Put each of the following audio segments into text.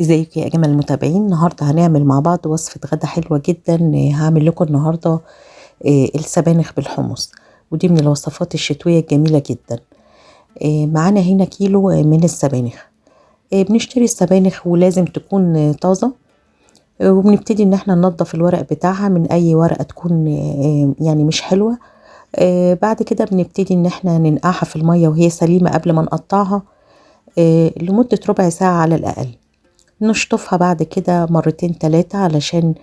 ازيكم يا اجمل المتابعين. النهارده هنعمل مع بعض وصفه غدا حلوه جدا. هعمل لكم النهارده السبانخ بالحمص، ودي من الوصفات الشتويه الجميله جدا. معانا هنا كيلو من السبانخ. بنشتري السبانخ ولازم تكون طازه. وبنبتدي ان احنا ننضف الورق بتاعها من اي ورقه تكون يعني مش حلوه. بعد كده بنبتدي ان احنا ننقعها في الميه وهي سليمه قبل ما نقطعها لمده ربع ساعه على الاقل. نشطفها بعد كده مرتين 3 علشان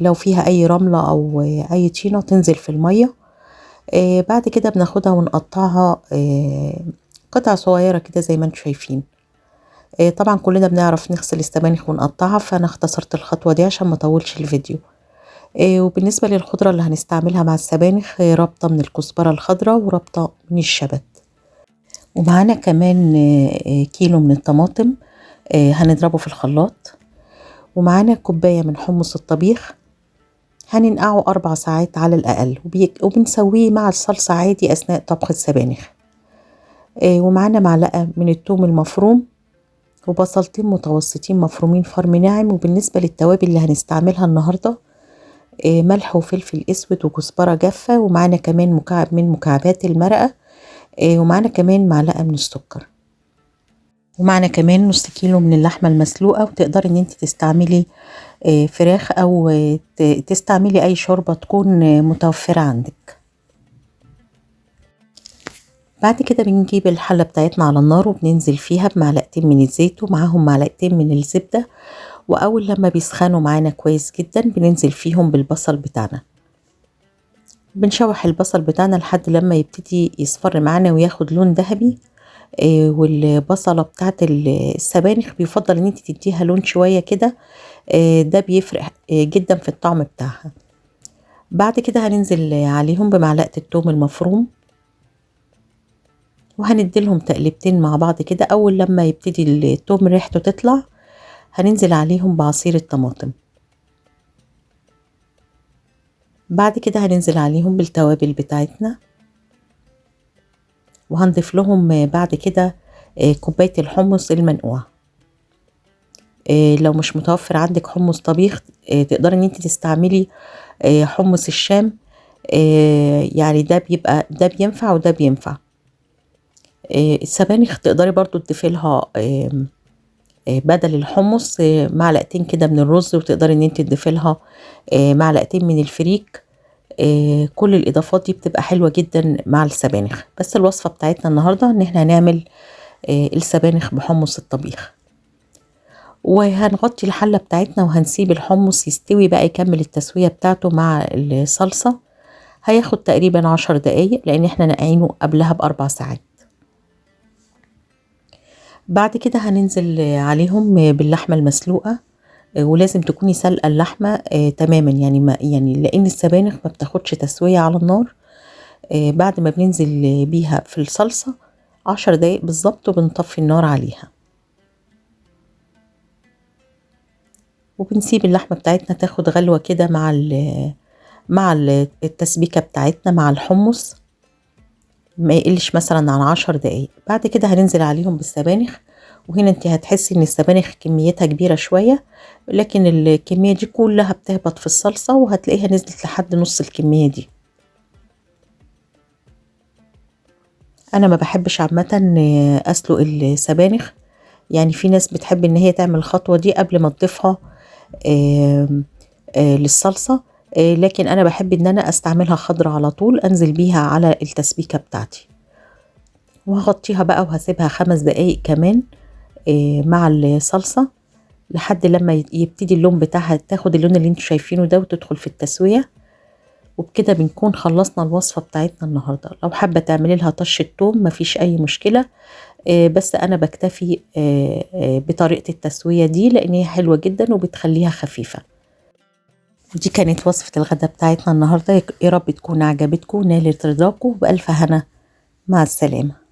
لو فيها اي رملة او اي طينة تنزل في المية. بعد كده بناخدها ونقطعها قطع صغيرة كده زي ما انتم شايفين. طبعا كلنا بنعرف نغسل السبانخ ونقطعها، فانا اختصرت الخطوة دي عشان ما اطولش الفيديو. وبالنسبة للخضرة اللي هنستعملها مع السبانخ، ربطة من الكزبرة الخضراء وربطة من الشبت. ومعانا كمان كيلو من الطماطم هنضربه في الخلاط. ومعانا كوباية من حمص الطبيخ هننقعه 4 ساعات على الأقل، وبنسويه مع الصلصة عادي أثناء طبخ السبانخ. ومعانا معلقة من الثوم المفروم، وبصلتين متوسطين مفرومين فرم ناعم. وبالنسبة للتوابل اللي هنستعملها النهاردة، ملح وفلفل أسود وكزبرة جافة. ومعانا كمان مكعب من مكعبات المرقة. ومعانا كمان معلقة من السكر. ومعنا كمان نص كيلو من اللحمة المسلوقة، وتقدري ان انت تستعملي فراخ او تستعملي اي شوربة تكون متوفرة عندك. بعد كده بنجيب الحلة بتاعتنا على النار وبننزل فيها بمعلقتين من الزيت ومعاهم معلقتين من الزبدة. واول لما بيسخنوا معانا كويس جدا بننزل فيهم بالبصل بتاعنا. بنشوح البصل بتاعنا لحد لما يبتدي يصفر معانا وياخد لون ذهبي. والبصلة بتاعت السبانخ بيفضل ان انت تديها لون شوية كده. ده بيفرق جدا في الطعم بتاعها. بعد كده هننزل عليهم بمعلقة الثوم المفروم، وهنديلهم تقلبتين مع بعض كده. اول لما يبتدي الثوم ريحته تطلع هننزل عليهم بعصير الطماطم. بعد كده هننزل عليهم بالتوابل بتاعتنا، وهنضيف لهم بعد كده كوباية الحمص المنقوع. لو مش متوفر عندك حمص طبيخ تقدري ان انت تستعملي حمص الشام. يعني ده بينفع وده بينفع. السبانخ تقدري برضو تضيفي لها بدل الحمص معلقتين كده من الرز، وتقدري ان انت تضيفي لها معلقتين من الفريك. كل الاضافات دي بتبقى حلوة جدا مع السبانخ. بس الوصفة بتاعتنا النهاردة ان احنا هنعمل السبانخ بحمص الطبيخ. وهنغطي الحلة بتاعتنا وهنسيب الحمص يستوي بقى، يكمل التسوية بتاعته مع الصلصة. هياخد تقريبا 10 دقايق لان احنا نقعينه قبلها ب4 ساعات. بعد كده هننزل عليهم باللحمة المسلوقة. ولازم تكوني سلقة اللحمة تماما، يعني ما يعني لان السبانخ ما بتاخدش تسوية على النار. بعد ما بننزل بيها في الصلصة 10 دقايق بالظبط وبنطفي النار عليها. وبنسيب اللحمة بتاعتنا تاخد غلوة كده مع التسبيكة بتاعتنا مع الحمص، ما يقلش مثلا عن 10 دقايق. بعد كده هننزل عليهم بالسبانخ. وهنا انت هتحسي ان السبانخ كميتها كبيرة شوية، لكن الكمية دي كلها بتهبط في الصلصة وهتلاقيها نزلت لحد نص الكمية دي. انا ما بحبش عامة اسلق السبانخ. يعني في ناس بتحب ان هي تعمل الخطوة دي قبل ما تضيفها للصلصة. لكن انا بحب ان انا استعملها خضرة على طول، انزل بيها على التسبيكة بتاعتي. وهغطيها بقى وهسيبها 5 دقايق كمان مع الصلصة لحد لما يبتدي اللون بتاعها تاخد اللون اللي انتوا شايفينه ده وتدخل في التسوية. وبكده بنكون خلصنا الوصفة بتاعتنا النهاردة. لو حابة تعملي لها طشة توم مفيش اي مشكلة. بس انا بكتفي بطريقة التسوية دي لان هي حلوة جدا وبتخليها خفيفة. دي كانت وصفة الغداء بتاعتنا النهاردة. يا رب تكون عجبتكم ونالت رضاكم، بألف هنا. مع السلامة.